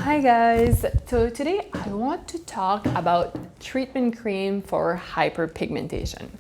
Hi guys, so today I want to talk about treatment cream for hyperpigmentation.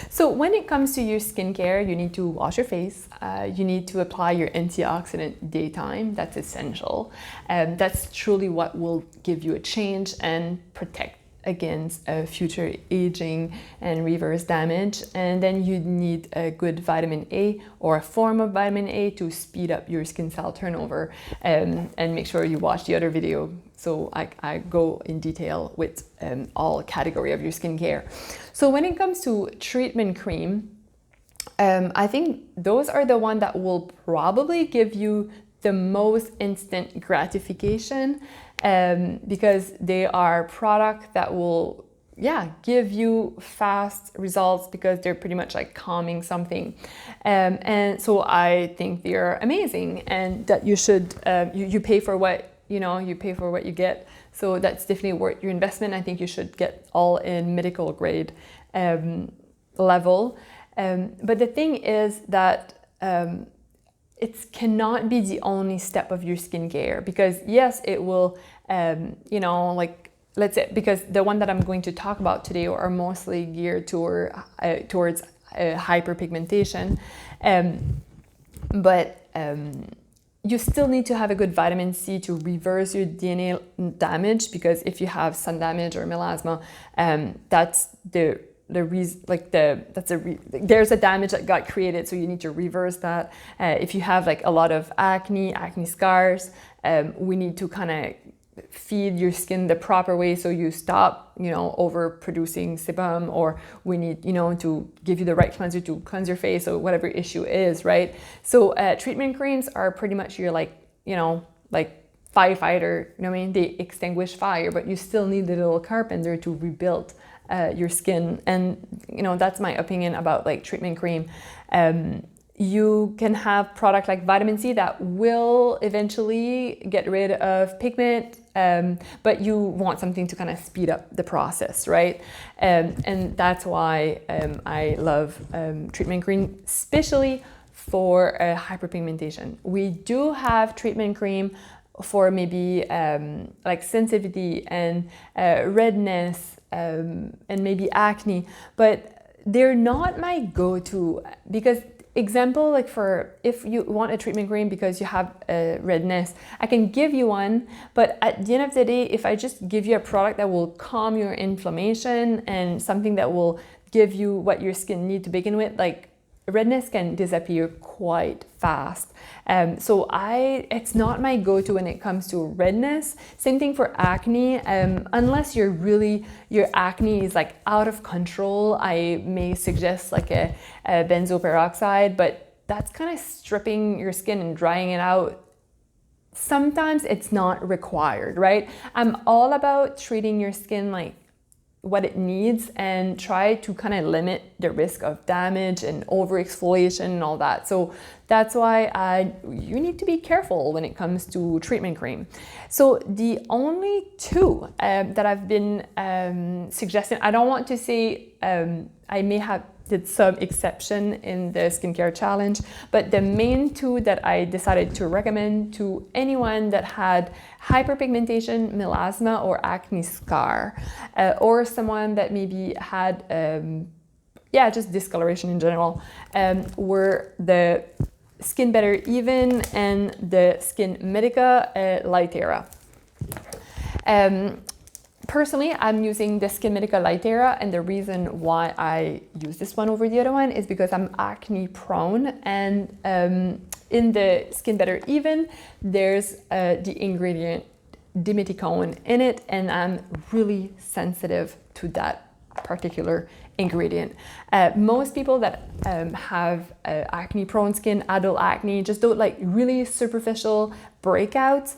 So when it comes to your skincare, you need to wash your face, you need to apply your antioxidant daytime, that's essential. That's truly what will give you a change and protect against future aging and reverse damage. And then you need a good vitamin A or a form of vitamin A to speed up your skin cell turnover, and make sure you watch the other video. So I go in detail with all category of your skincare. So when it comes to treatment cream, I think those are the one that will probably give you the most instant gratification, because they are products that will give you fast results because they're pretty much like calming something, and so I think they're amazing and that you should you pay for what you pay for what you get, so that's definitely worth your investment. I think you should get all in medical grade level, but the thing is that it cannot be the only step of your skincare, because yes, it will, let's say, because the one that I'm going to talk about today are mostly geared towards hyperpigmentation, but you still need to have a good vitamin C to reverse your DNA damage, because if you have sun damage or melasma, that's there's a damage that got created, so you need to reverse that. If you have like a lot of acne scars, we need to kind of feed your skin the proper way so you stop overproducing sebum, or we need to give you the right cleanser to cleanse your face or whatever issue is, right? So treatment creams are pretty much your like firefighter, they extinguish fire, but you still need the little carpenter to rebuild your skin. And that's my opinion about like treatment cream. You can have product like vitamin C that will eventually get rid of pigment, but you want something to kind of speed up the process, right? And that's why I love treatment cream, especially for hyperpigmentation. We do have treatment cream for maybe like sensitivity and redness, and maybe acne, but they're not my go-to, because example, like for if you want a treatment cream because you have redness, I can give you one, but at the end of the day, if I just give you a product that will calm your inflammation and something that will give you what your skin needs to begin with, like redness can disappear quite fast. So it's not my go-to when it comes to redness. Same thing for acne. Unless your acne is like out of control, I may suggest like a benzoyl peroxide, but that's kind of stripping your skin and drying it out. Sometimes it's not required, right? I'm all about treating your skin like what it needs and try to kind of limit the risk of damage and over exfoliation and all that. So that's why you need to be careful when it comes to treatment cream. So the only two that I've been suggesting, I don't want to say I may have did some exception in the skincare challenge, but the main two that I decided to recommend to anyone that had hyperpigmentation, melasma, or acne scar, or someone that maybe had just discoloration in general, were the Skin Better Even and the Skin Medica Lightera. Personally, I'm using the Skin Medica Lightera, and the reason why I use this one over the other one is because I'm acne prone, and in the Skin Better Even, there's the ingredient dimethicone in it, and I'm really sensitive to that particular ingredient. Most people that have acne prone skin, adult acne, just don't like really superficial breakouts,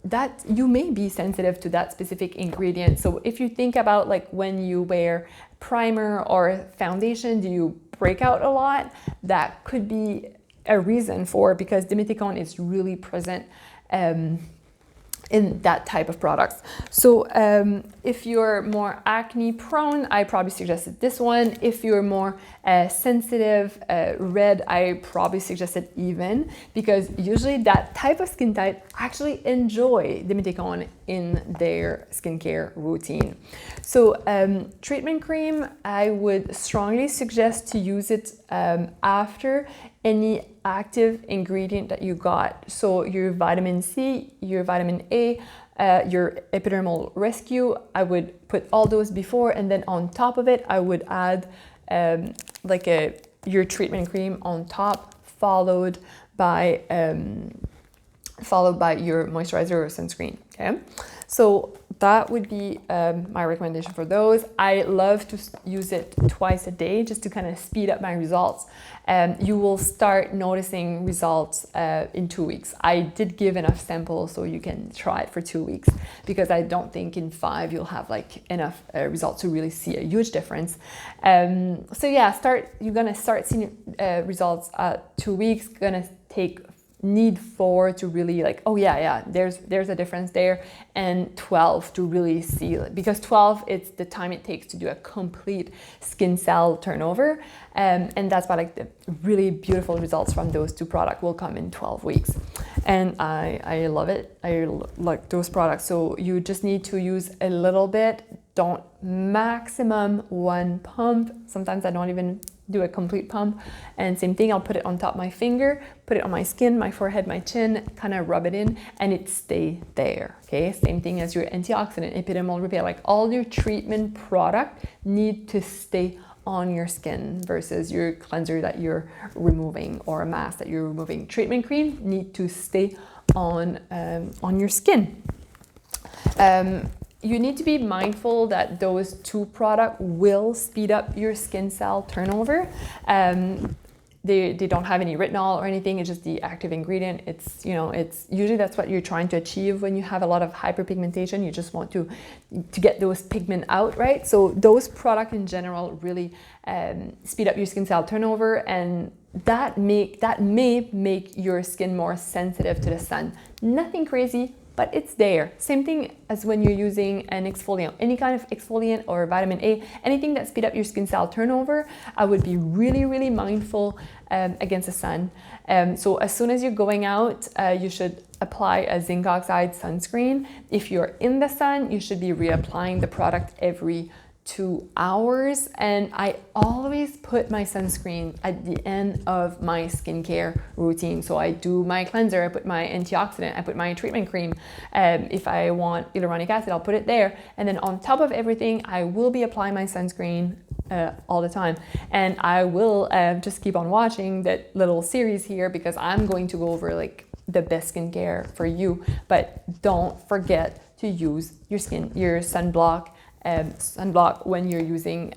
that you may be sensitive to that specific ingredient. So if you think about like when you wear primer or foundation, do you break out a lot? That could be a reason for, because dimethicone is really present in that type of products. So if you're more acne prone, I probably suggested this one. If you're more sensitive, red, I probably suggested Even, because usually that type of skin type actually enjoy Dimethicone in their skincare routine. So treatment cream, I would strongly suggest to use it after any active ingredient that you got. So your vitamin C, your vitamin A, your epidermal rescue, I would put all those before, and then on top of it, I would add your treatment cream on top, followed by your moisturizer or sunscreen. Okay, so that would be my recommendation for those. I love to use it twice a day just to kind of speed up my results. You will start noticing results in 2 weeks. I did give enough samples so you can try it for 2 weeks, because I don't think in 5 you'll have like enough results to really see a huge difference. So yeah, you're gonna start seeing results at 2 weeks. Gonna need 4 to really like, oh yeah, there's a difference there, and 12 to really see it, because 12, it's the time it takes to do a complete skin cell turnover, and that's why like the really beautiful results from those 2 products will come in 12 weeks, and I love it. I like those products. So you just need to use a little bit, don't maximum 1 pump. Sometimes I don't even do a complete pump, and same thing, I'll put it on top of my finger, put it on my skin, my forehead, my chin, kind of rub it in, and it stay there. Okay, same thing as your antioxidant, epidermal repair, like all your treatment product need to stay on your skin versus your cleanser that you're removing or a mask that you're removing. Treatment cream need to stay on your skin. You need to be mindful that those 2 products will speed up your skin cell turnover. They don't have any retinol or anything. It's just the active ingredient. It's usually that's what you're trying to achieve when you have a lot of hyperpigmentation. You just want to get those pigment out, right? So those products in general really speed up your skin cell turnover, and that may make your skin more sensitive to the sun. Nothing crazy, but it's there. Same thing as when you're using an exfoliant, any kind of exfoliant or vitamin A, anything that speed up your skin cell turnover, I would be really, really mindful against the sun. So as soon as you're going out, you should apply a zinc oxide sunscreen. If you're in the sun, you should be reapplying the product every 2 hours, and I always put my sunscreen at the end of my skincare routine. So I do my cleanser, I put my antioxidant, I put my treatment cream. If I want hyaluronic acid, I'll put it there, and then on top of everything, I will be applying my sunscreen all the time, and I will just keep on watching that little series here, because I'm going to go over like the best skincare for you. But don't forget to use your sunblock when you're using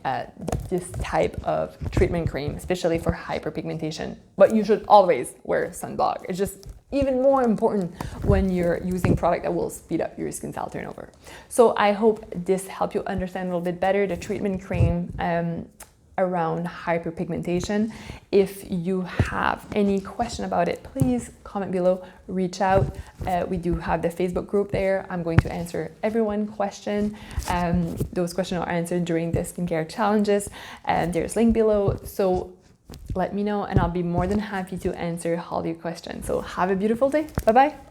this type of treatment cream, especially for hyperpigmentation. But you should always wear sunblock. It's just even more important when you're using product that will speed up your skin cell turnover. So I hope this helped you understand a little bit better the treatment cream around hyperpigmentation. If you have any question about it, please comment below, reach out. We do have the Facebook group there. I'm going to answer everyone's question. Those questions are answered during the skincare challenges, and there's a link below. So let me know, and I'll be more than happy to answer all your questions. So have a beautiful day. Bye-bye.